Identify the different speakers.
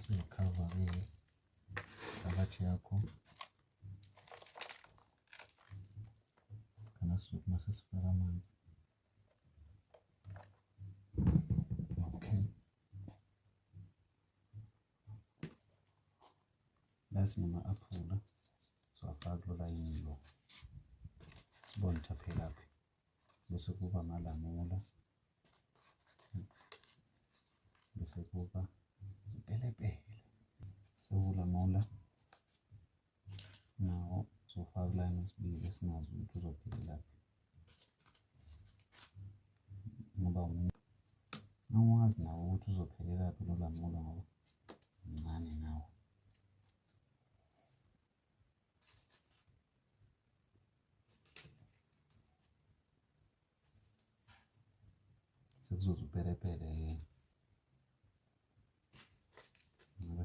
Speaker 1: useyikhava-ke inhlabathi yakho mase sifaka amanzi. Okay, la sinama-aphula siwafaka kulo layini lo, sibone ukuthi aphelaphi. Bese kuba amalamula, bese kuba upelepele. Sekulamula nawo uzofaka kulayini esibili esingazi ukuthi uzophelelaphi, ngoba ungazi nawo ukuthi uzophelelaphi lo lamula ngoba mncane nawo. Sekuzoza upelepele-ke ngoba